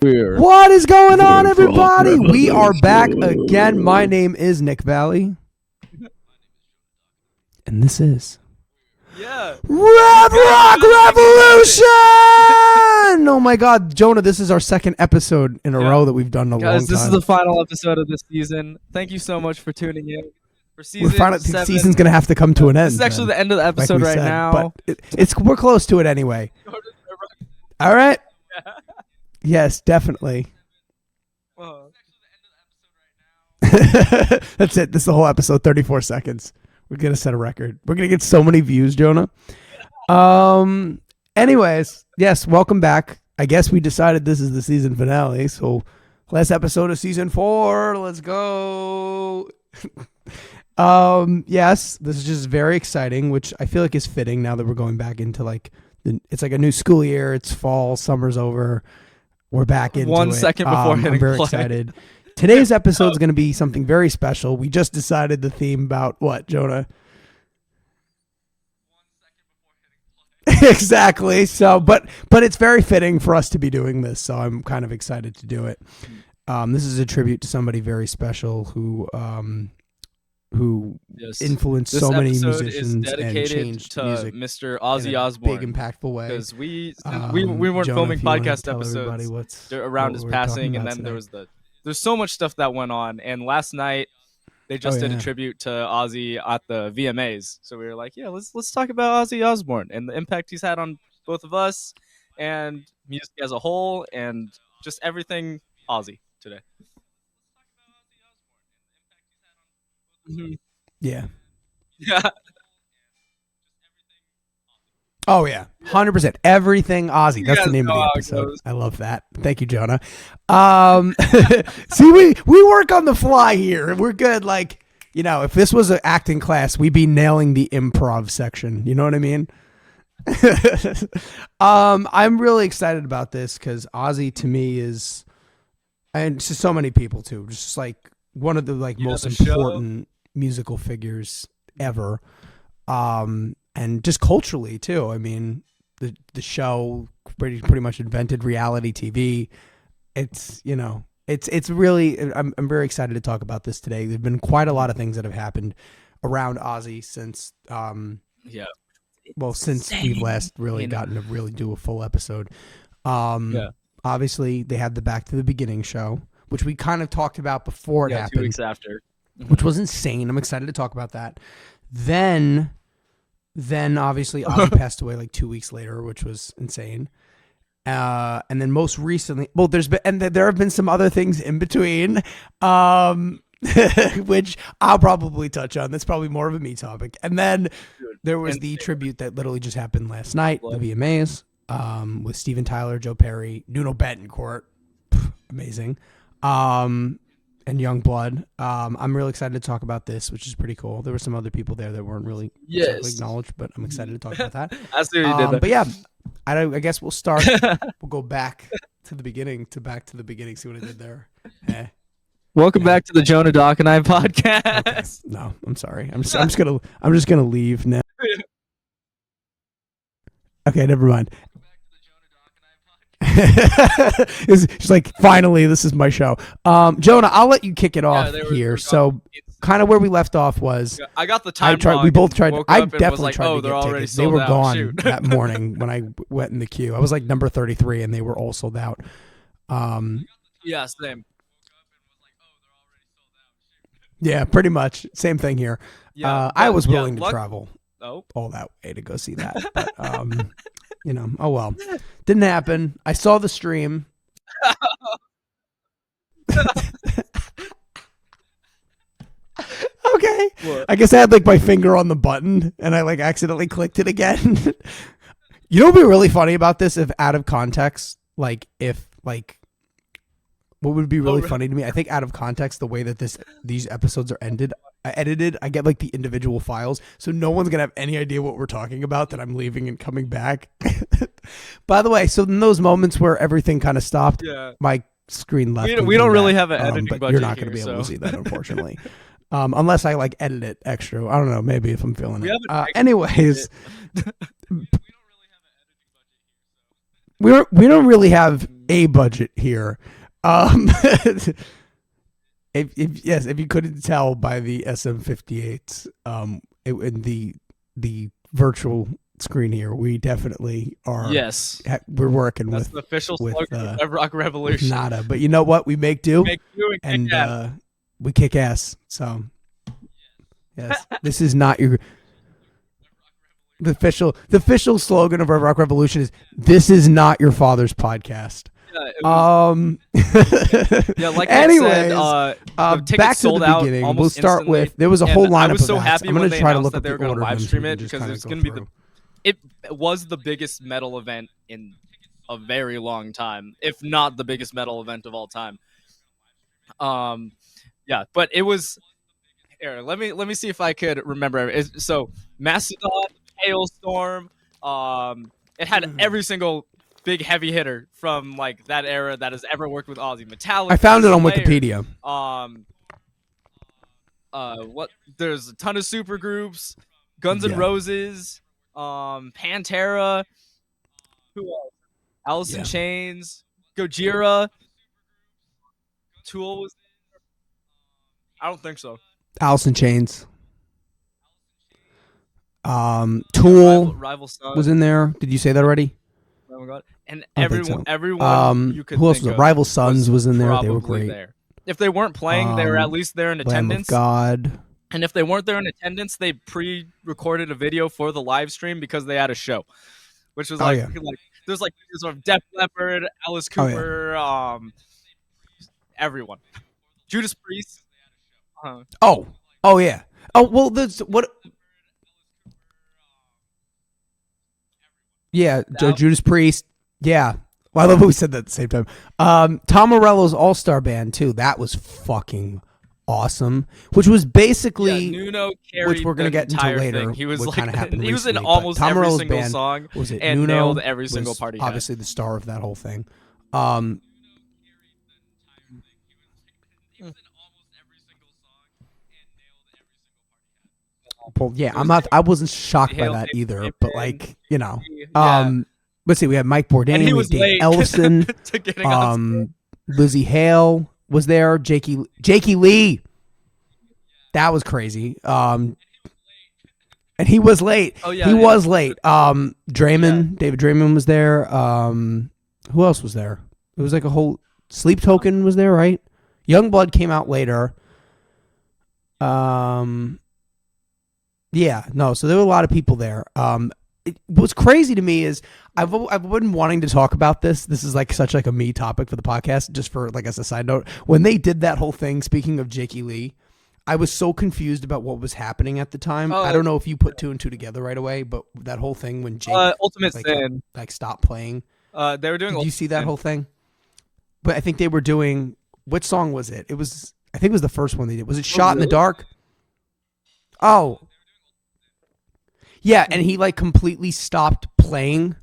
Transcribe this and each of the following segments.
What is going on, everybody? We are back again. My name is Nick Valley. And this is Rev Rock Revolution! Oh my god, Jonah, this is our second episode in a row that we've done in a long time. Guys, this is the final episode of this season. Thank you so much for tuning in. For season 7. Season's going to have to come to an end. This is actually the end of the episode right now. But we're close to it anyway. All right? Yes, definitely. That's it. This is the whole episode, 34 seconds. We're going to set a record. We're going to get so many views, Jonah. Anyways, yes, welcome back. I guess we decided this is the season finale. So last episode of season 4. Let's go. Yes, this is just very exciting, which I feel like is fitting now that we're going back into it's like a new school year. It's fall. Summer's over. We're back into 1 second before hitting I'm very play. excited. Today's episode is going to be something very special. We just decided the theme about what, Jonah? 1 second before hitting play. Exactly. So, but it's very fitting for us to be doing this. So I'm kind of excited to do it. This is a tribute to somebody very special who influenced so many musicians and changed to music Mr. Ozzy in a Osbourne. big impactful way. Because we weren't Jonah, filming if you wanna podcast tell everybody episodes around his passing, and then there's so much stuff that went on. And last night they just did a tribute to Ozzy at the VMAs. So we were like, yeah, let's talk about Ozzy Osbourne and the impact he's had on both of us and music as a whole and just everything Ozzy today. Mm-hmm. Yeah. Yeah. Oh yeah, 100%. Everything Ozzy. That's the name of the how it episode. goes. I love that. Thank you, Jonah. See, we work on the fly here. We're good. Like, if this was an acting class, we'd be nailing the improv section. You know what I mean? I'm really excited about this because Ozzy to me is, and to so many people too, just like one of the most important musical figures ever. And just culturally too. I mean, the show pretty much invented reality TV. It's it's really, I'm very excited to talk about this today. There've been quite a lot of things that have happened around Ozzy since since we've last really gotten to really do a full episode. Obviously they had the Back to the Beginning show, which we kind of talked about before it happened. 2 weeks after. Which was insane. I'm excited to talk about that. Then obviously Ozzy passed away 2 weeks later, which was insane. And then most recently, there have been some other things in between, which I'll probably touch on. That's probably more of a me topic. And then there was the tribute that literally just happened last night, the VMAs, with Steven Tyler, Joe Perry, Nuno Bettencourt, amazing, and Youngblood. I'm really excited to talk about this, which is pretty cool. There were some other people there that weren't really acknowledged, but I'm excited to talk about that. I see what you did there. But yeah, I guess we'll start. We'll go back to the beginning. See what I did there. Welcome back to the Jonah Doc and I podcast. Okay. No, I'm sorry. I'm just gonna leave now. Okay, never mind. She's like, finally, this is my show. Jonah, I'll let you kick it off here. So, kind of where we left off was, I got the time. We both tried. I definitely tried to they're get already tickets. They sold were out. gone Shoot. that morning when I went in the queue. I was like number 33, and they were all sold out. Yeah, same. Yeah, pretty much same thing here. Yeah, I was willing to travel all that way to go see that, but oh well, didn't happen. I saw the stream. Okay, What? I guess I had my finger on the button and I accidentally clicked it again. You know what'd be really funny about this? If out of context, what would be really funny to me? I think out of context, the way that these episodes are edited, I get the individual files, so no one's gonna have any idea what we're talking about that I'm leaving and coming back. By the way, so in those moments where everything kind of stopped, my screen left. We don't really have an editing but budget. You're not gonna be able to see that, unfortunately. Unless I edit it extra. I don't know. Maybe if I'm feeling it. Anyways, we don't really have a budget here. If you couldn't tell by the SM58, in the virtual screen here, we definitely are. Yes, we're working That's with the official with, slogan of Rev Rock Revolution. Nada, but you know what? We make do, and we kick ass. So yes, this is not your. The official slogan of Rev Rock Revolution is "This is not your father's podcast." Yeah, like anyways, I said, back to the beginning. We'll start with there was a whole lineup. I was so of happy I'm when going they to try to announced look that at they the were going to order live stream it because it's going to be it was the biggest metal event in a very long time, if not the biggest metal event of all time. Yeah, but it was. Here, let me see if I could remember. So Mastodon, Hailstorm. It had every single big heavy hitter from like that era that has ever worked with Ozzy. Metallica. I found it on Slayer, Wikipedia. What? There's a ton of super groups. Guns N' Roses. Pantera. Who else? Alice in Chains. Gojira. Tool was. I don't think so. Alice in Chains. Tool Rival Sons was in there. Did you say that already? Oh my god! And everyone you could who else think was of Rival Sons was in there. They were probably great. there. If they weren't playing, they were at least there in Lamb of attendance. God. And if they weren't there in attendance, they pre-recorded a video for the live stream because they had a show, which was like there's like sort of Def Leppard, Alice Cooper, everyone, Judas Priest. Oh yeah. Oh well, that's what. Yeah, Judas Priest. Yeah. Well, I love how we said that at the same time. Tom Morello's All-Star Band too. That was fucking awesome. Which was basically Nuno which we're gonna get into later. Thing. He was like he was in almost Tom every Morello's single band, song was it and Nuno nailed every single party. Obviously, the star of that whole thing. Well, yeah, I wasn't shocked by that either, but like, you know, let's see, we had Mike Bourdain, we had Dave Ellison, Lizzie Hale was there, Jakey Lee. That was crazy. And he was late. Oh yeah, he was late. David Draymond was there. Who else was there? It was like a whole Sleep Token was there, right? Youngblood came out later. Yeah, no, so there were a lot of people there. What's crazy to me is I've been wanting to talk about this. This is like such like a me topic for the podcast, just for like as a side note. When they did that whole thing, speaking of Jakey Lee, I was so confused about what was happening at the time. I don't know if you put two and two together right away, but that whole thing when Jake Ultimate Sin stopped playing. They were doing. Did you see that whole thing? But I think they were doing. Which song was it? I think it was the first one they did. Was it Shot in the Dark? Oh. Yeah, and he like completely stopped playing.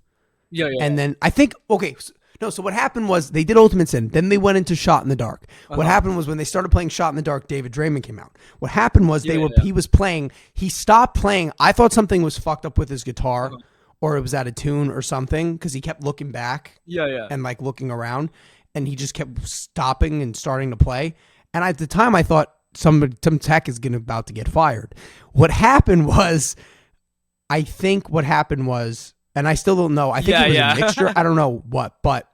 Yeah. And then I think so what happened was they did Ultimate Sin, then they went into Shot in the Dark. What happened was when they started playing Shot in the Dark, David Draymond came out. What happened was he was playing, he stopped playing. I thought something was fucked up with his guitar or it was out of tune or something because he kept looking back. And like looking around and he just kept stopping and starting to play. And at the time I thought some tech is about to get fired. What happened was I think what happened was, and I still don't know, I think it was a mixture. I don't know what, but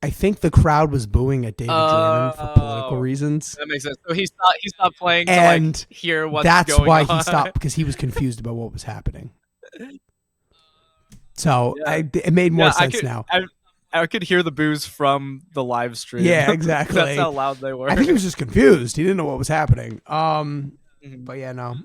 I think the crowd was booing at David Draymond for political reasons. That makes sense. So he stopped playing and to like hear what's that's going why on. He stopped, because he was confused about what was happening. So it made more sense now. I could hear the boos from the live stream. Yeah, exactly. That's how loud they were. I think he was just confused. He didn't know what was happening. But yeah, no.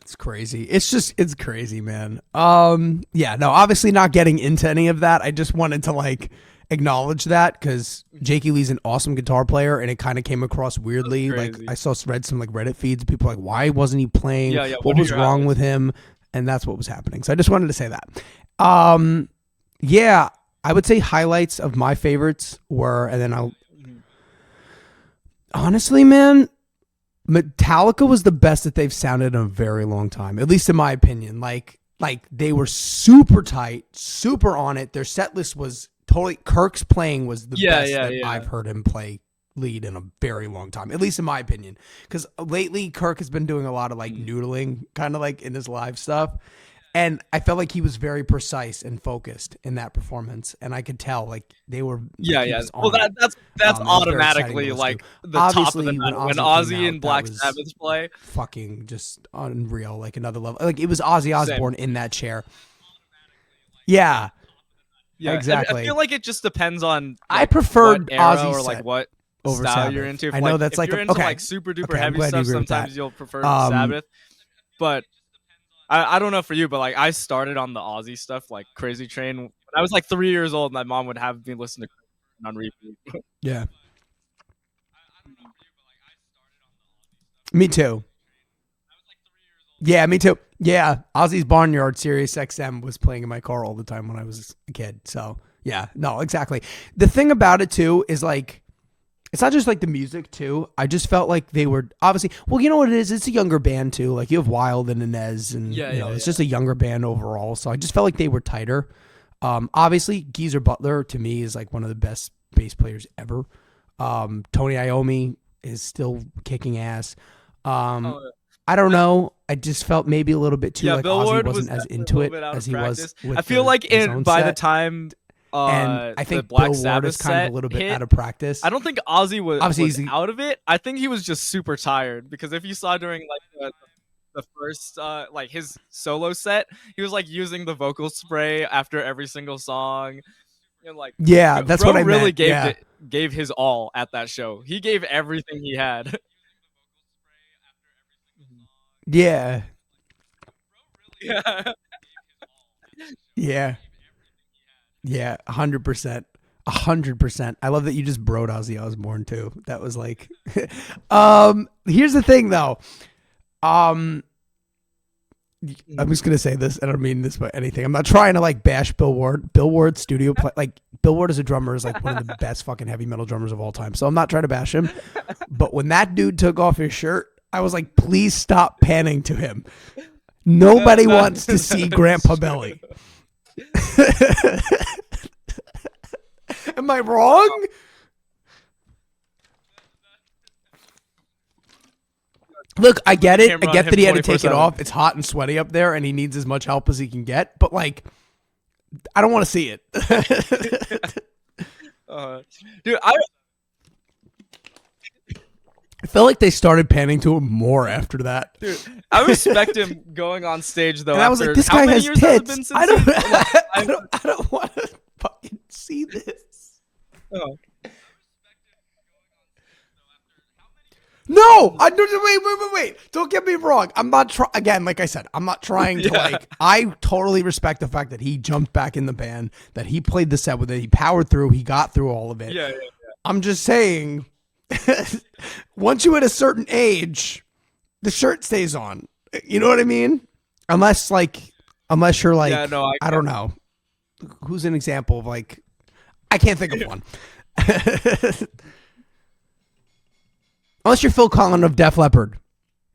It's crazy. It's crazy, man. Yeah, no, obviously not getting into any of that. I just wanted to like acknowledge that because Jakey Lee's an awesome guitar player and it kind of came across weirdly. Like I read some like Reddit feeds, people like, why wasn't he playing? What was wrong with him? And that's what was happening. So I just wanted to say that. Yeah, I would say highlights of my favorites were, and then honestly, man, Metallica was the best that they've sounded in a very long time, at least in my opinion. Like, Like they were super tight, super on it. Their set list was totally. Kirk's playing was the best that I've heard him play lead in a very long time, at least in my opinion. Because lately Kirk has been doing a lot of like noodling, kind of like in his live stuff. And I felt like he was very precise and focused in that performance, and I could tell like they were. Well, that's automatically like the obviously, top of the night when Ozzy and Black Sabbath play. Fucking just unreal, like another level. Like it was Ozzy Osbourne in that chair. Yeah, exactly. I feel like it just depends on. Like, I preferred Ozzy or like what over style Sabbath. you're into. If, I know like, that's if like you're into like super duper heavy stuff. Sometimes you'll prefer Sabbath, but. I don't know for you, but like I started on the Ozzy stuff, like Crazy Train. When I was like 3 years old, my mom would have me listen to on repeat. Yeah. Me too. Yeah, me too. Yeah, Ozzy's Barnyard Sirius XM was playing in my car all the time when I was a kid. So yeah, no, exactly. The thing about it too is like, it's not just like the music too. I just felt like they were obviously, well, you know what it is? It's a younger band too. Like you have Wild and Inez and it's just a younger band overall. So I just felt like they were tighter. Obviously Geezer Butler to me is like one of the best bass players ever. Tony Iommi is still kicking ass. I don't know. I just felt maybe a little bit too like Bill Ozzy Ward wasn't as into it as he was. I feel like by the time and I think Black Bill Ward Sabbath is kind of a little bit hit, out of practice. I don't think Ozzy was out of it. I think he was just super tired because if you saw during like the first like his solo set, he was like using the vocal spray after every single song. And like that's what I really meant. gave his all at that show. He gave everything he had. Yeah. Yeah. Yeah, 100%. 100%. I love that you just broed Ozzy Osbourne too. That was like here's the thing though. I'm just gonna say this. I don't mean this by anything. I'm not trying to like bash Bill Ward. Bill Ward's studio play, like Bill Ward as a drummer is like one of the best fucking heavy metal drummers of all time. So I'm not trying to bash him. But when that dude took off his shirt, I was like, please stop panning to him. Nobody wants to see Grandpa Belly. Am I wrong? Look, I get it. I get that he had to take it off. It's hot and sweaty up there, and he needs as much help as he can get. But like, I don't want to see it. Dude, I feel like they started panning to him more after that. Dude, I respect him going on stage though. And I was like, this guy has tits. I don't want to fucking see this. Oh. No, wait. Don't get me wrong. I'm not again, like I said, I'm not trying to like, I totally respect the fact that he jumped back in the band, that he played the set with it. He powered through, he got through all of it. Yeah. I'm just saying, once you hit a certain age, the shirt stays on. You know what I mean? Unless you're like, I don't know. Who's an example of like, I can't think of one. Unless you're Phil Collins of Def Leppard,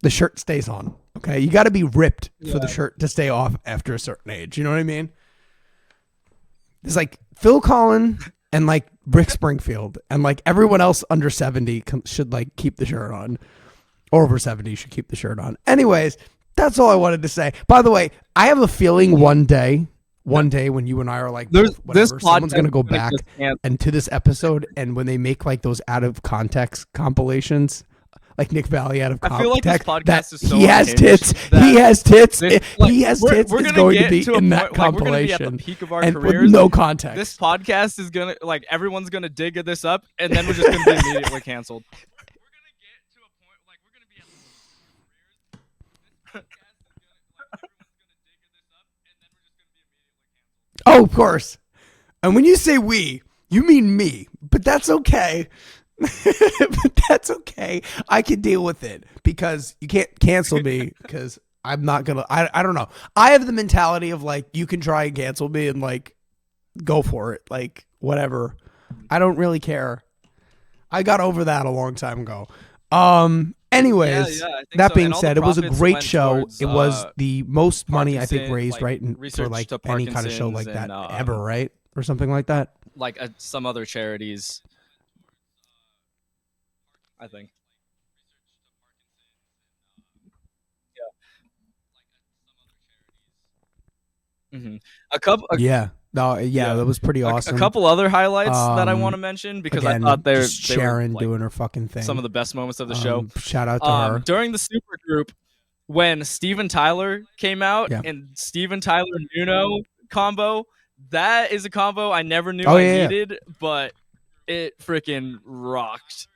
the shirt stays on. Okay, you got to be ripped for the shirt to stay off after a certain age. You know what I mean? It's like Phil Collins and like Rick Springfield and like everyone else under 70 should like keep the shirt on, or over 70 should keep the shirt on. Anyways, that's all I wanted to say. By the way, I have a feeling one day when you and I are like, whatever, someone's going to go back and to this episode, and when they make like those out of context compilations, like Nick Valley out of context, I feel like this podcast is so he has tits. He has tits. He has tits. We're going to be in that compilation. We're going to be at the peak of our careers. With no context. This podcast is going to like everyone's going to dig this up, and then we're just going to be immediately canceled. Oh, of course. And when you say we, you mean me. But that's okay. But that's okay. I can deal with it because you can't cancel me because I'm not going to. I don't know. I have the mentality of like, you can try and cancel me and like go for it. Like, whatever. I don't really care. I got over that a long time ago. Anyways, that so. being said, it was a great show. Towards, it was the most money I think raised, like, for like any kind of show like that ever, right? Or something like that. Like some other charities, I think. Yeah. A couple. Yeah. No, yeah, that was pretty awesome. A couple other highlights that I want to mention because again, I thought they were Sharon doing her fucking thing. Some of the best moments of the show. Shout out to her. During the super group, when Steven Tyler came out and Steven Tyler Nuno combo, that is a combo I never knew I needed, but it freaking rocked.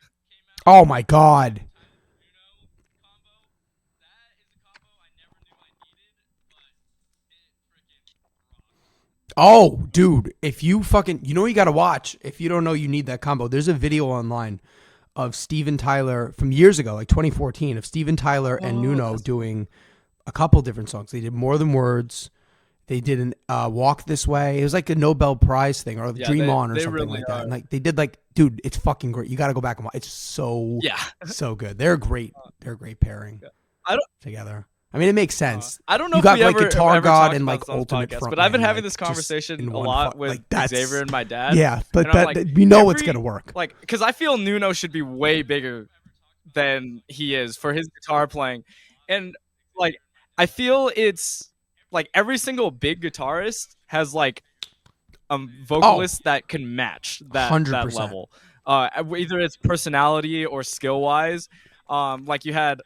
Oh my god. Oh, dude, if you fucking, you know what you got to watch. If you don't know you need that combo, there's a video online of Steven Tyler from years ago, like 2014, of Steven Tyler and Nuno doing a couple different songs. They did More Than Words. They did an Walk This Way. It was like a Nobel Prize thing, or Dream On, or something really like that. And like they did, like, dude, it's fucking great. You got to go back and watch. It's so so good. They're great. They're a great pairing together. I mean, it makes sense. I don't know you if got we like ever, Guitar ever God and like Ultimate podcast, Frontman, but I've been having like, this conversation a lot with Xavier and my dad. Yeah, but that, like, we know it's gonna work. Like, because I feel Nuno should be way bigger than he is for his guitar playing, and like I feel it's like every single big guitarist has like a vocalist that can match that 100%. that level. Either it's personality or skill wise. Like you had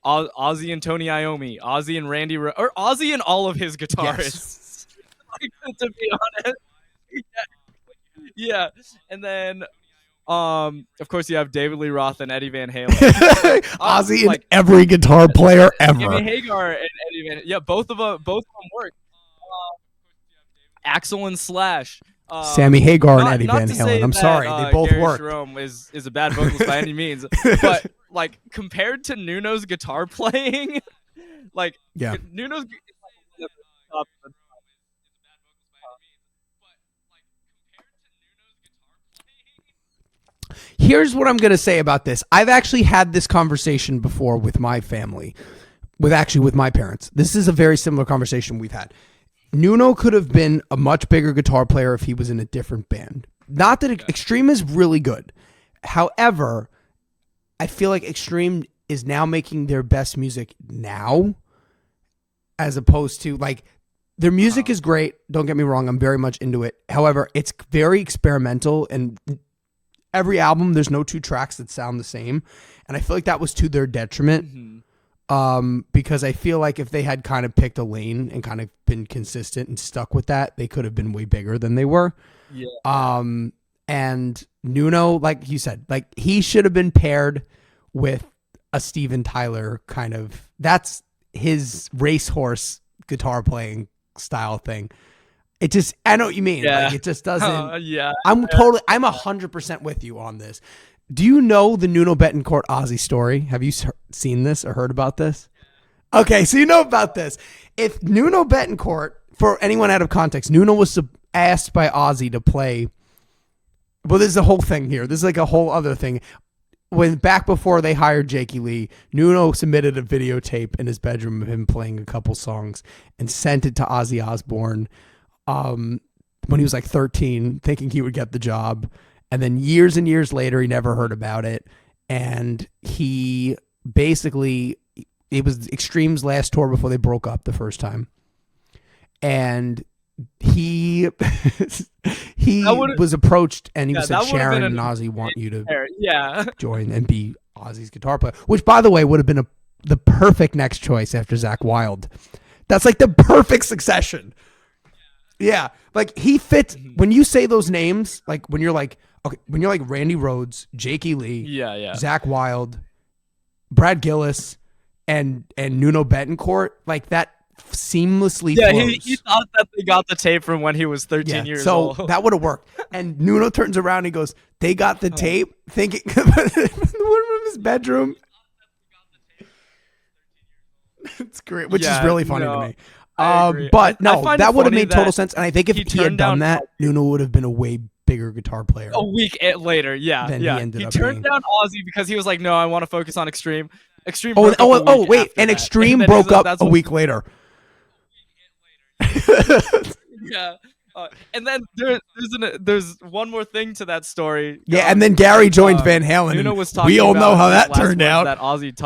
Ozzy and Tony Iommi, Ozzy and Randy, or Ozzy and all of his guitarists. Like, to be honest, yeah. And then, of course, you have David Lee Roth and Eddie Van Halen. Ozzy and every guitar player ever. Jimmy Hagar and Eddie Van. Both of them work. Axl and Slash. Sammy Hagar and Eddie Van Halen. I'm sorry, they both Gary work. Jerome is a bad vocalist by any means, but like compared to Nuno's guitar playing, like Nuno's. Here's what I'm gonna say about this. I've actually had this conversation before with my family, with my parents. This is a very similar conversation we've had. Nuno could have been a much bigger guitar player if he was in a different band. Not that Extreme is really good. However, I feel like Extreme is now making their best music now, as opposed to, like, their music is great. Don't get me wrong. I'm very much into it. However, it's very experimental, and every album, there's no two tracks that sound the same. And I feel like that was to their detriment. Mm-hmm. Because I feel like if they had kind of picked a lane and kind of been consistent and stuck with that, they could have been way bigger than they were. Yeah. And Nuno, like you said, like he should have been paired with a Steven Tyler kind of. That's his racehorse guitar playing style thing. It just, I know what you mean. Yeah. Like, it just doesn't. I'm 100% with you on this. Do you know the Nuno Bettencourt Ozzy story? Have you seen this or heard about this? Okay, so you know about this. If Nuno Bettencourt, for anyone out of context, Nuno was asked by Ozzy to play. Well, this is the whole thing here. This is like a whole other thing. Back before they hired Jakey Lee, Nuno submitted a videotape in his bedroom of him playing a couple songs and sent it to Ozzy Osbourne when he was like 13, thinking he would get the job. And then years and years later, he never heard about it. And he basically, it was Extreme's last tour before they broke up the first time. And he was approached and he said, Sharon and Ozzy want you to join and be Ozzy's guitar player. Which, by the way, would have been the perfect next choice after Zakk Wylde. That's like the perfect succession. Yeah. Like he fits, when you say those names, like when you're like, okay, when you're like Randy Rhoads, Jakey Lee, Zakk Wylde, Brad Gillis, and Nuno Bettencourt, like that seamlessly flows. He thought that they got the tape from when he was 13 years old. So that would have worked. And Nuno turns around and he goes, they got the tape, thinking from his bedroom. It's great, which is really funny to me. But no, that would have made total sense. And I think if he had done that, Nuno would have been a way bigger guitar player. A week later, he turned down Ozzy because he was like, no, I want to focus on Extreme. Extreme. Wait, and Extreme broke up a week later. Yeah. And then there's one more thing to that story. Yeah, and then Gary joined Van Halen. Nuno was talking. We all know how that turned out. That Ozzy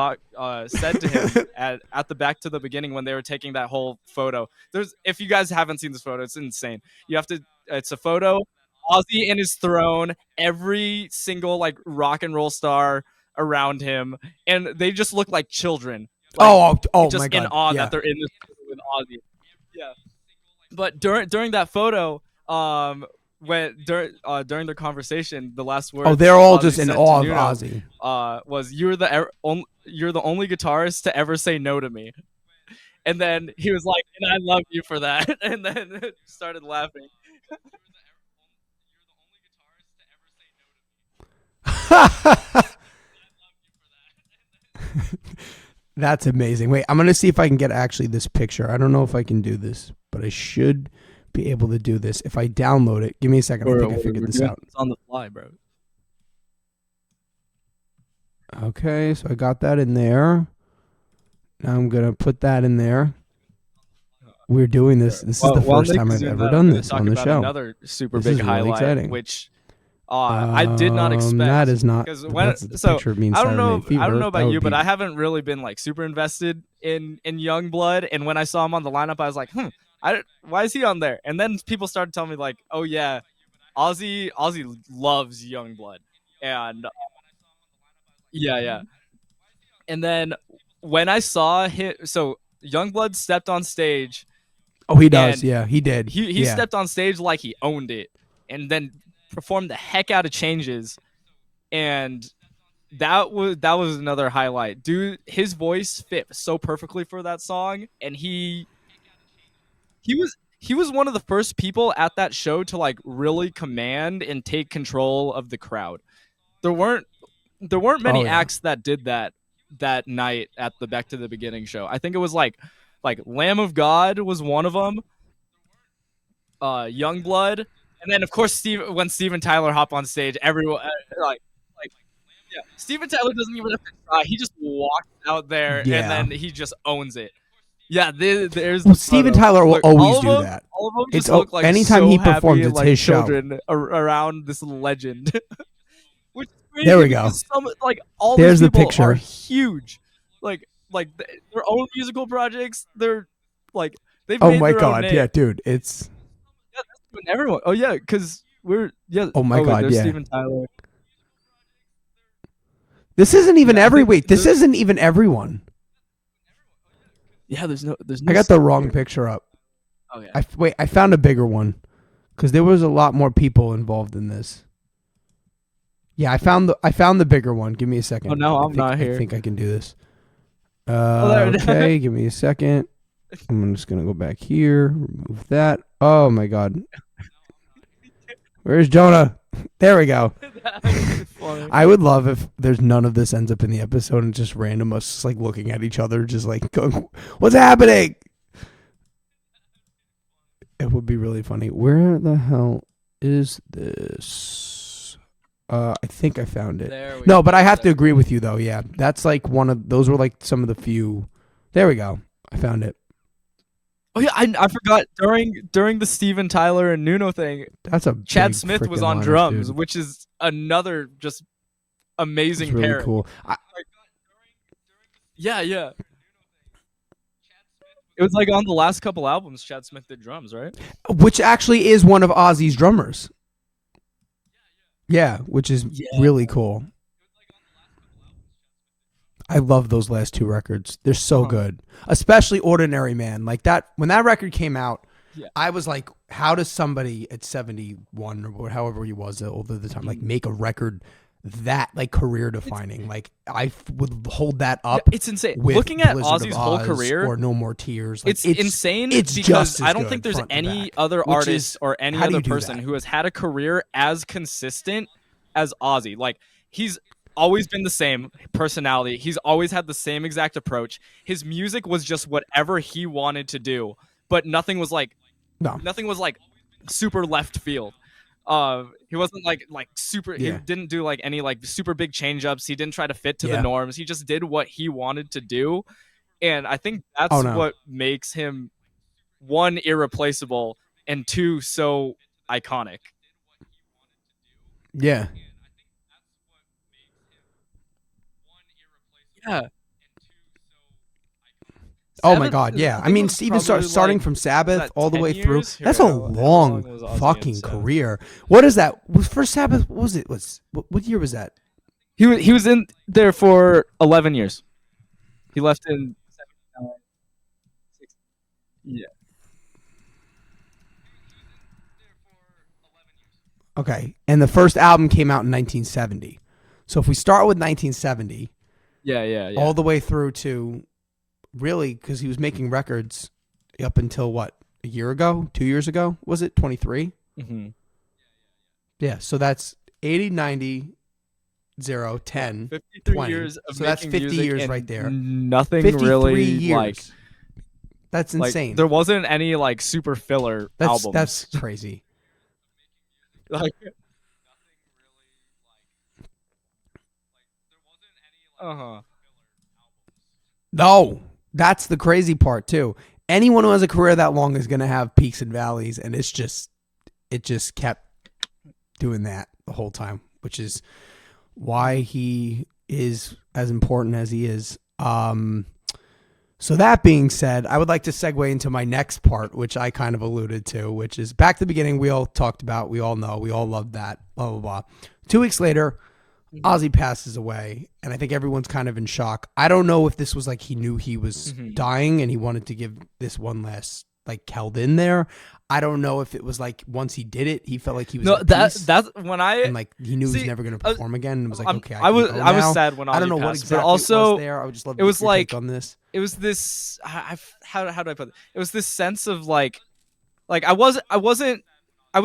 said to him at the back to the beginning when they were taking that whole photo. If you guys haven't seen this photo, it's insane. It's a photo, Ozzy in his throne, every single like rock and roll star around him, and they just look like children. Like, just my God. In awe that they're in this with Ozzy. Yeah. But during that photo, during their conversation, the last word. They're all just in awe of Ozzy. Was you're the only guitarist to ever say no to me, and then he was like, "And I love you for that," and then started laughing. That's amazing. Wait, I'm gonna see if I can get actually this picture. I don't know if I can do this, but I should be able to do this if I download it. Give me a second. I think I figured this out. It's on the fly, bro. Okay, so I got that in there. Now I'm gonna put that in there. We're doing this. This is the first time I've ever done this on the show. Another super big highlight, exciting. Which I did not expect. That is not. I don't know about you, but I haven't really been like super invested in Youngblood. And when I saw him on the lineup, I was like, why is he on there? And then people started telling me like, oh yeah, Ozzy loves Youngblood, and yeah. And then when I saw him, so Youngblood stepped on stage. Oh, he does. Yeah, he did. He stepped on stage like he owned it, and then performed the heck out of changes, and that was another highlight. Dude, his voice fit so perfectly for that song, and he was one of the first people at that show to like really command and take control of the crowd. There weren't many acts that did that night at the Back to the Beginning show. I think it was like Lamb of God was one of them. Youngblood, and then of course when Steven Tyler hopped on stage, everyone yeah. Steven Tyler doesn't even have to try. He just walks out there and then he just owns it. Yeah, there's Steven Tyler will always do that. All of them just look like anytime so he performs, happy, it's like his children around this legend. Which there we go. All there's these people the picture. Are huge. Like their own musical projects. They're like they've made my their God, own name. Yeah, dude, it's everyone. Oh yeah, because we're Oh my God, there's yeah. Steven Tyler. This isn't even This isn't even everyone. Yeah, there's no. I got the wrong picture up. Oh yeah. I found a bigger one because there was a lot more people involved in this. Yeah, I found the bigger one. Give me a second. Oh no, I'm not here. I think I can do this. Okay, give me a second. I'm just gonna go back here, remove that. Oh my God, where's Jonah? There we go. I would love if there's none of this ends up in the episode and just random us just like looking at each other, just like going, "What's happening?" It would be really funny. Where the hell is this? I think I found it. No, but I have to agree with you though. Yeah, that's like those were like some of the few. There we go. I found it. Oh yeah, I forgot during the Steven Tyler and Nuno thing. That's Chad Smith was on drums, dude. which is another just amazing really pairing. Cool. Yeah. It was like on the last couple albums, Chad Smith did drums, right? Which actually is one of Ozzy's drummers. Yeah, which is really cool. I love those last two records. They're so good. Especially Ordinary Man. Like that when that record came out, I was like, how does somebody at 71 or however he was older at the time, like make a record that like career defining? Like I would hold that up. Yeah, it's insane. Looking at Ozzy's whole career or No More Tears. Like, it's insane because I don't think there's any other artist or any other person who has had a career as consistent as Ozzy. Like he's always been the same personality. He's always had the same exact approach. His music was just whatever he wanted to do, but nothing was like super left field. He wasn't like super. He Yeah. didn't do like any like super big change ups. He didn't try to fit to the Yeah. norms. He just did what he wanted to do, and I think Oh that's no. what makes him one irreplaceable and two so iconic. Yeah. Yeah. Oh my Sabbath, God, yeah. I I think, mean, was even probably starting like, from was Sabbath that all the 10 way through, years? that's Here, a how long long was Ozzy in fucking Sabbath? career. What is that? Was first Sabbath? What was it? What year was that? He was in there for 11 years. He left in 79. Yeah. Okay, and the first album came out in 1970. So if we start with 1970, Yeah. all the way through to really, because he was making records up until what, a year ago, 2 years ago, was it 23? Mm-hmm. Yeah, so that's 80, 90, 0, 10, 53 20. years of So that's making 50 music years and right there. nothing 53 really years. That's like insane. there wasn't any like super filler albums. That's crazy. Like, uh-huh. No, that's the crazy part too. Anyone who has a career that long is going to have peaks and valleys, and it just kept doing that the whole time, which is why he is as important as he is. So that being said, I would like to segue into my next part, which I kind of alluded to, which is back to the beginning. We all talked about, we all know, we all loved that, blah, blah, blah. 2 weeks later, Ozzy passes away, and I think everyone's kind of in shock. I don't know if this was like he knew he was dying and he wanted to give this one last like held in there. I don't know if it was like once he did it, he felt like he was that's when I and like he knew he was never going to perform again, and was like, okay, I was sad when Ozzy I don't know passed, what exactly but also it was there. I would just love to get your take on this. It was this how do I put it? It was this sense of like I was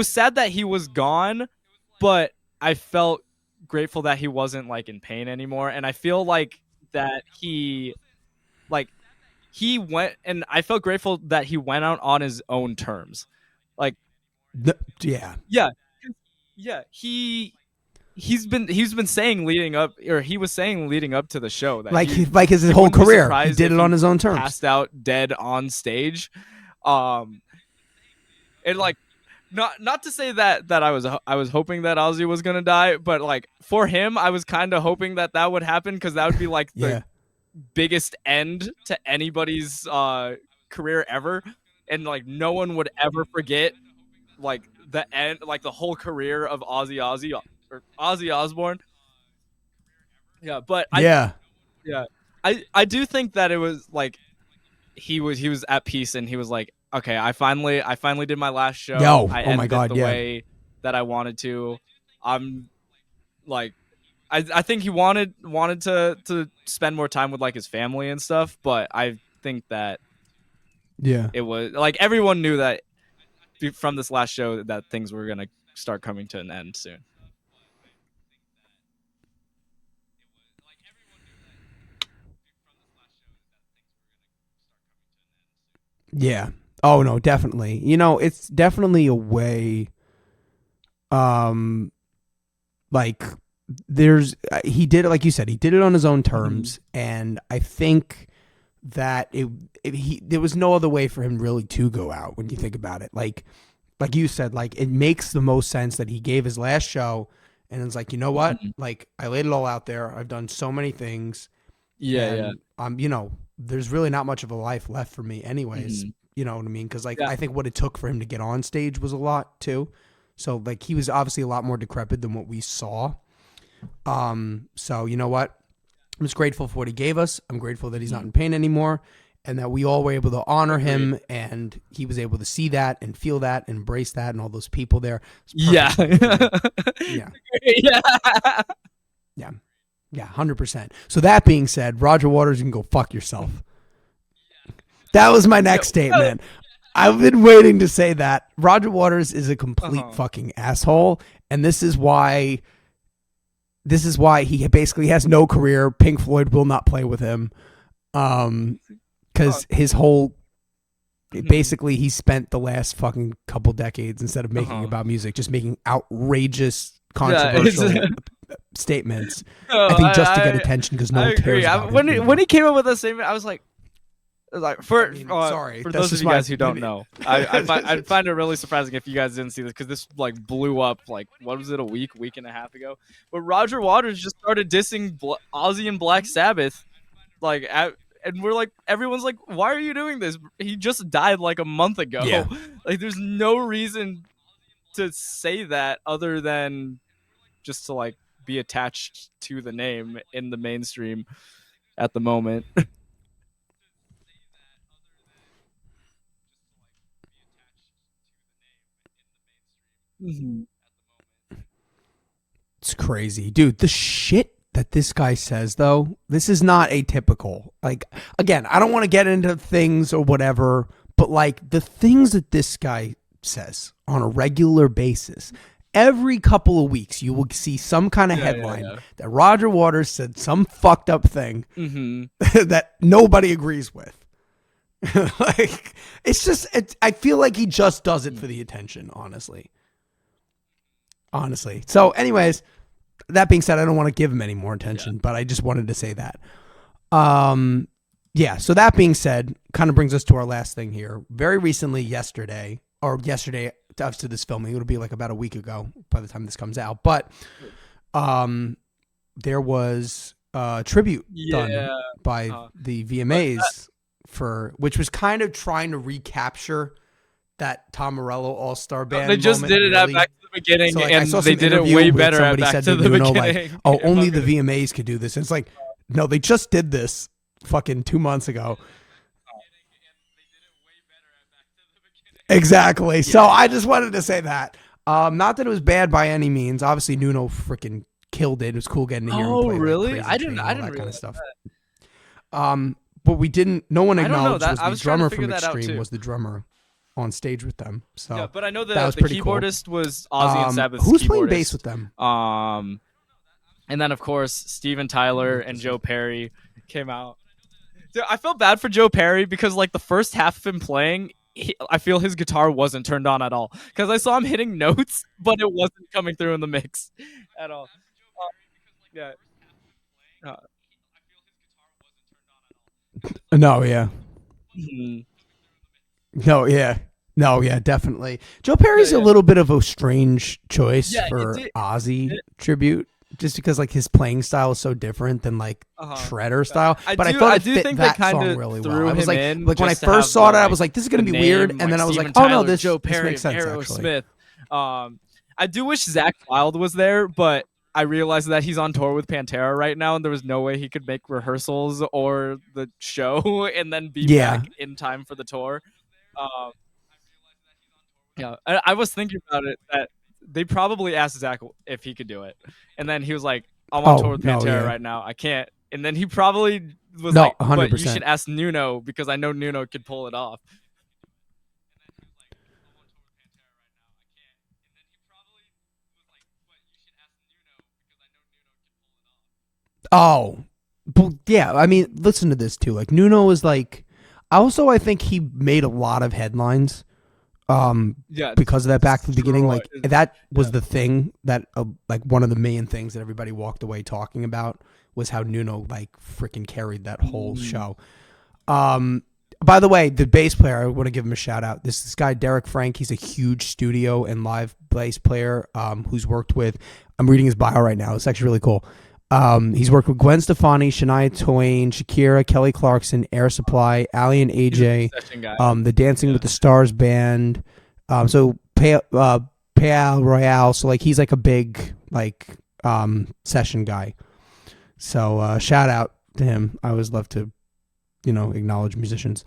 sad that he was gone, but I felt grateful that he wasn't like in pain anymore, and I feel like that he went, and I felt grateful that he went out on his own terms. Like yeah he's been saying leading up, or he was saying leading up to the show that like his whole career he did it on his own terms, passed out dead on stage. And like not to say that I was hoping that Ozzy was gonna die, but like for him I was kind of hoping that would happen, because that would be like the biggest end to anybody's career ever, and like no one would ever forget like the end, like the whole career of Ozzy Osbourne. Yeah, but I do think that it was like he was at peace, and he was like, okay, I finally did my last show. I ended it the way that I wanted to. I'm like, I think he wanted to spend more time with like his family and stuff, but I think that it was like everyone knew that from this last show that things were gonna start coming to an end soon. Yeah. Oh no, definitely. You know, it's definitely a way. Like there's he did it like you said. He did it on his own terms, and I think that there was no other way for him really to go out when you think about it. Like you said, like it makes the most sense that he gave his last show, and it's like, you know what? Like I laid it all out there. I've done so many things. Yeah. You know, there's really not much of a life left for me anyways. You know what I mean? Because like I think what it took for him to get on stage was a lot too. So like he was obviously a lot more decrepit than what we saw. So you know what? I'm just grateful for what he gave us. I'm grateful that he's not in pain anymore, and that we all were able to honor him, and he was able to see that and feel that, and embrace that, and all those people there. Yeah. Yeah, 100%. So that being said, Roger Waters, you can go fuck yourself. That was my next statement. I've been waiting to say that. Roger Waters is a complete fucking asshole, and this is why he basically has no career. Pink Floyd will not play with him, because his whole Basically, he spent the last fucking couple decades, instead of making about music, just making outrageous, controversial statements. I think just to get attention, because no one cares about it. When he came up with that statement, I was like for sorry, for those of you guys who don't know, I find it really surprising if you guys didn't see this, because this like blew up like, what was it, a week and a half ago. But Roger Waters just started dissing Ozzy and Black Sabbath, like and we're like, everyone's like, why are you doing this? He just died like a month ago. Yeah. Like, there's no reason to say that other than just to like be attached to the name in the mainstream at the moment. It's crazy, dude. The shit that this guy says, though, this is not atypical. Like, again, I don't want to get into things or whatever, but like the things that this guy says on a regular basis, every couple of weeks, you will see some kind of headline that Roger Waters said some fucked up thing that nobody agrees with. Like, it's just, I feel like he just does it for the attention, honestly. So anyways, that being said, I don't want to give him any more attention, but I just wanted to say that. Yeah, so that being said, kind of brings us to our last thing here. Very recently, yesterday to this filming, it'll be like about a week ago by the time this comes out, but there was a tribute done by the VMAs which was kind of trying to recapture that Tom Morello All-Star Band. They just did it at Back to the Beginning, so, like, and they did it way better at Back to the Beginning. Like, oh, only the VMAs could do this. And it's like, no, they just did this fucking 2 months ago. Exactly. Yeah. So I just wanted to say that. Not that it was bad by any means. Obviously, Nuno freaking killed it. It was cool getting to hear him play. Really? Like, I didn't that realize kind of stuff. But we didn't. No one acknowledged was the drummer from Extreme was the drummer on stage with them. So yeah, but I know that the keyboardist was Ozzy and Sabbath's who's playing bass with them? And then of course Steven Tyler and Joe Perry came out. Dude, I felt bad for Joe Perry because like the first half of him playing, I feel his guitar wasn't turned on at all, because I saw him hitting notes, but it wasn't coming through in the mix at all. Yeah. No, yeah. No, yeah, definitely. Joe Perry's a little bit of a strange choice for Ozzy tribute, just because like his playing style is so different than like Shredder style. But I thought it fit that song really well. I was like when I first saw it, I was like, this is gonna be weird, and then I was like, oh no, this makes sense actually. I do wish Zakk Wylde was there, but I realized that he's on tour with Pantera right now, and there was no way he could make rehearsals or the show and then be back in time for the tour. Yeah, I was thinking about it, that they probably asked Zakk if he could do it, and then he was like, I'm on tour with Pantera right now, I can't. And then he probably was like, 100%. But you should ask Nuno, because I know Nuno could pull it off. Oh, but yeah. I mean, listen to this too. Like Nuno is like, also I think he made a lot of headlines, because of that Back to the Beginning. Like that was the thing that, like one of the main things that everybody walked away talking about was how Nuno like freaking carried that whole show. By the way, the bass player, I want to give him a shout out. This guy Derek Frank. He's a huge studio and live bass player, who's worked with. I'm reading his bio right now. It's actually really cool. He's worked with Gwen Stefani, Shania Twain, Shakira, Kelly Clarkson, Air Supply, Ali and AJ, the Dancing with the Stars band. So Payal Royale. So like he's like a big like session guy. So shout out to him. I always love to, acknowledge musicians.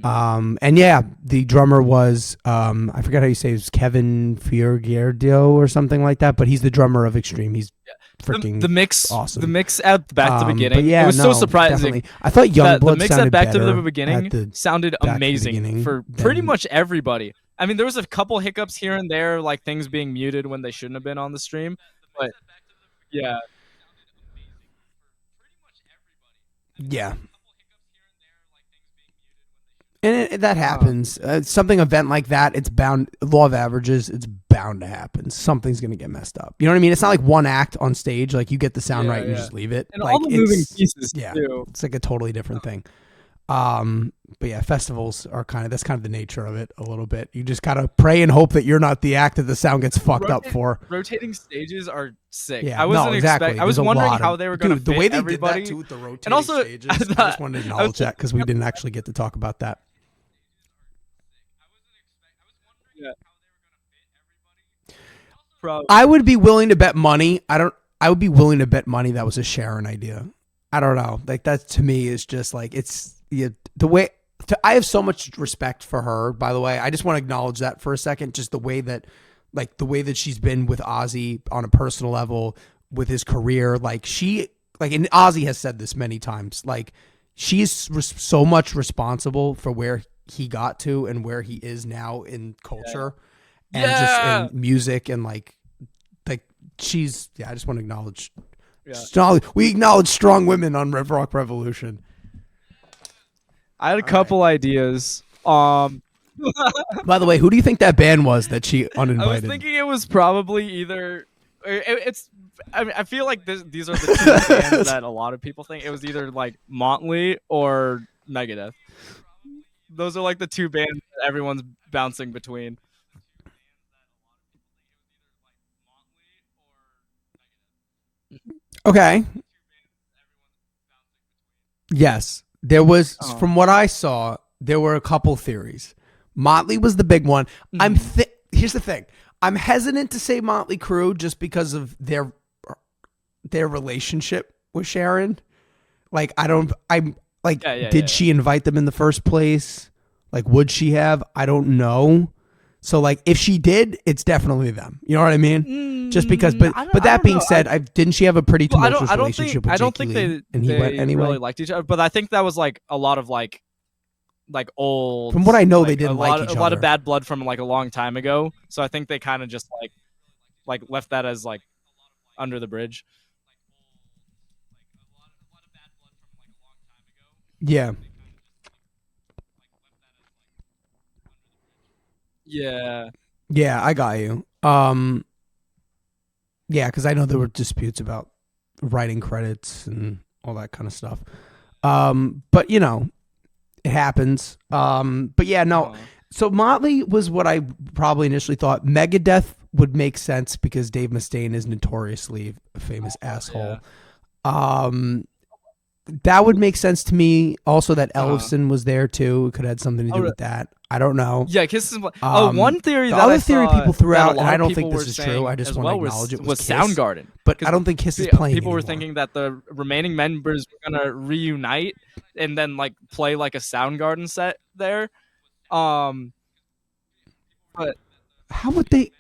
And yeah, the drummer was I forget how you say it, was Kevin Fioguardo or something like that, but he's the drummer of Extreme. He's freaking the mix awesome. The mix at Back to the Beginning, yeah, it was so surprising. Definitely. I thought Youngblood the mix sounded at Back to better the Beginning sounded amazing for pretty much everybody. I mean, there was a couple hiccups here and there, like things being muted when they shouldn't have been on the stream, but yeah. And that happens. Something event like that, it's bound. Law of averages, it's bound to happen. Something's gonna get messed up. You know what I mean? It's not like one act on stage. Like you get the sound right and you just leave it. And like, all the moving pieces too. It's like a totally different thing. But yeah, festivals are that's kind of the nature of it a little bit. You just gotta pray and hope that you're not the act that the sound gets fucked up for. Rotating stages are sick. Yeah, I wasn't exactly. I was wondering how they were going to fit the way they everybody. did that too with the rotating and also, stages. I just wanted to acknowledge that because we didn't actually get to talk about that. I would be willing to bet money. I would be willing to bet money that was a Sharon idea. I don't know. Like that to me is just like the way. I have so much respect for her. By the way, I just want to acknowledge that for a second. Just the way that she's been with Ozzy on a personal level with his career. And Ozzy has said this many times. Like she's so much responsible for where he got to and where he is now in culture. And just in music and like she's I just want to acknowledge we acknowledge strong women on Rev Rock Revolution. I had a couple ideas. By the way, who do you think that band was that she uninvited? I was thinking it was probably either I feel like these are the two bands that a lot of people think. It was either like Motley or Megadeth. Those are like the two bands that everyone's bouncing between. Okay. Yes. There was, from what I saw, there were a couple theories. Motley was the big one. Here's the thing. I'm hesitant to say Motley Crue just because of their relationship with Sharon. Like, did she invite them in the first place? Like, would she have? I don't know. So, like, if she did, it's definitely them. You know what I mean? Just because, but that being said, didn't she have a pretty tumultuous relationship with Jakey Lee? I don't think they went anyway? Really liked each other. But I think that was like a lot of like old. From what I know, they didn't like each other. A lot of bad blood from like a long time ago. So I think they kind of just like left that as like under the bridge. Yeah. Yeah. Yeah, I got you. Yeah, because I know there were disputes about writing credits and all that kind of stuff. But you know, it happens. But yeah, no. So Motley was what I probably initially thought. Megadeth would make sense because Dave Mustaine is notoriously a famous asshole. Yeah. That would make sense to me. Also, that Ellefson was there too. It could have had something to do with that. I don't know. Yeah, Kiss is one theory. The that other I theory people threw out, and I don't think this is true. I just want to acknowledge it was Kiss, Soundgarden. But I don't think Kiss is playing. People were anymore. thinking that the remaining members were gonna reunite and then like play like a Soundgarden set there. But how would they?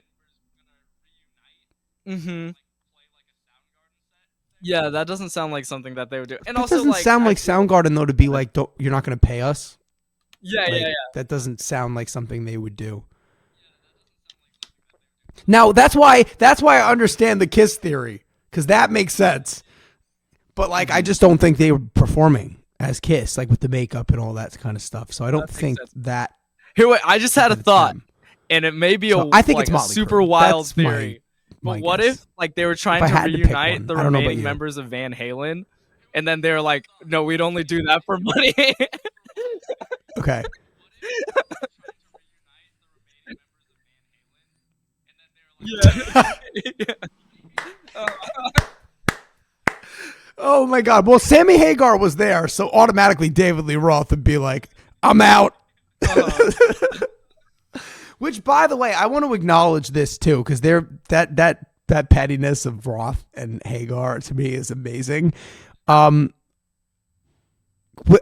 Yeah, that doesn't sound like something that they would do. And that also, doesn't sound like Soundgarden though to be like, you're not going to pay us. Yeah. That doesn't sound like something they would do. Now that's why I understand the Kiss theory because that makes sense. But like, I just don't think they were performing as Kiss, like with the makeup and all that kind of stuff. So I don't think that. Here, wait. I just had a thought, and it may be I think it's a super wild theory. But what if like they were trying to reunite the remaining members of Van Halen, and then they're like, "No, we'd only do that for money." Okay. Yeah. Oh my God! Well, Sammy Hagar was there, so automatically David Lee Roth would be like, "I'm out." Which, by the way, I want to acknowledge this too, because they're that pettiness of Roth and Hagar to me is amazing. This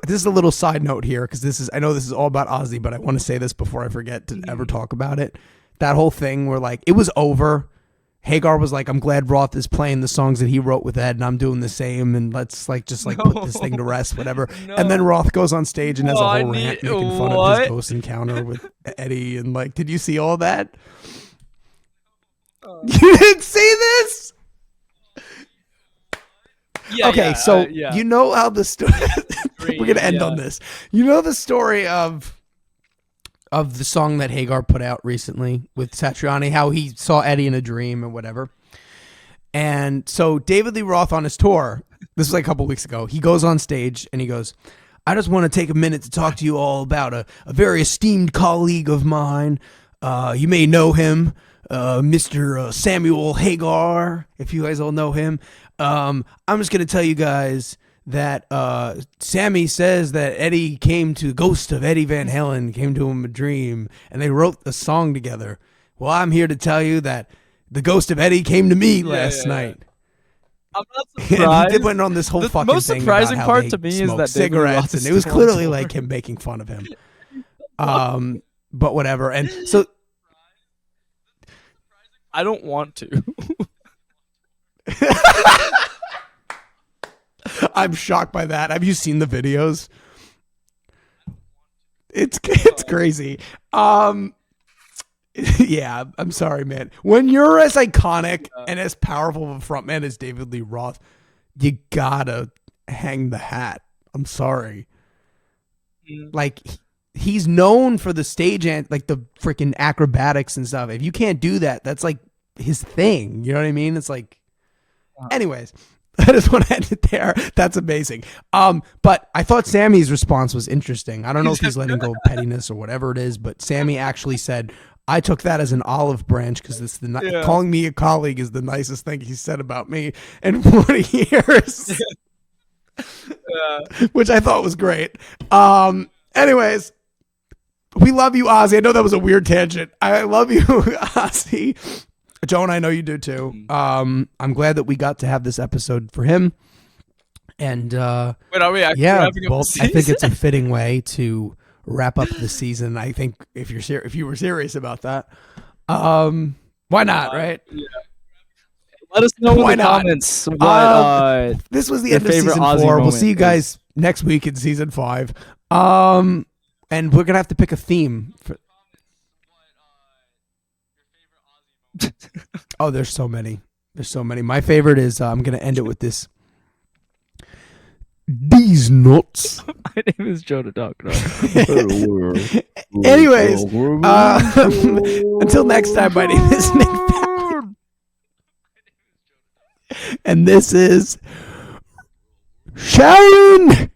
is a little side note here, because I know this is all about Ozzy, but I want to say this before I forget to ever talk about it. That whole thing where like it was over. Hagar was like, "I'm glad Roth is playing the songs that he wrote with Ed, and I'm doing the same, and let's like just like put this thing to rest, whatever." No. And then Roth goes on stage and has a whole rant making fun of his ghost encounter with Eddie, and like, did you see all that? You didn't see this? Yeah, okay, so you know how the story. We're gonna end on this. You know the story of of the song that Hagar put out recently with Satriani, how he saw Eddie in a dream or whatever. And so David Lee Roth on his tour, this was like a couple weeks ago, he goes on stage and he goes, I just want to take a minute to talk to you all about a very esteemed colleague of mine. You may know him, Mr. Samuel Hagar, if you guys all know him. I'm just going to tell you guys that Sammy says that Eddie came to Ghost of Eddie Van Halen, came to him in a dream, and they wrote a song together. Well, I'm here to tell you that the ghost of Eddie came to me last night. I'm not surprised. He went on this whole fucking most thing surprising about how part they to me is smoke that cigarettes, and it was clearly like him making fun of him. But whatever. And so I don't want to. I'm shocked by that. Have you seen the videos? It's crazy. Yeah, I'm sorry, man. When you're as iconic and as powerful of a frontman as David Lee Roth, you gotta hang the hat. I'm sorry. Like, he's known for the stage and like the freaking acrobatics and stuff. If you can't do that, that's like his thing. You know what I mean? It's like, anyways. I just want to end it there. That's amazing. But I thought Sammy's response was interesting. I don't know if he's letting go of pettiness or whatever it is, but Sammy actually said, I took that as an olive branch because calling me a colleague is the nicest thing he said about me in 40 years. Which I thought was great. Anyways, we love you, Ozzy. I know that was a weird tangent. I love you, Ozzy. Joe and I know you do too. I'm glad that we got to have this episode for him. And wait, are we actually wrapping up the season? I think it's a fitting way to wrap up the season. I think if you were serious about that, why not, right? Yeah. Let us know in the comments. This was the end of season 4. We'll see you guys next week in season 5. And we're gonna have to pick a theme for. Oh, there's so many. My favorite is I'm gonna end it with this. These nuts. My name is Joe the Dog. Anyways, until next time, my name is Nick Patton. And this is Sharon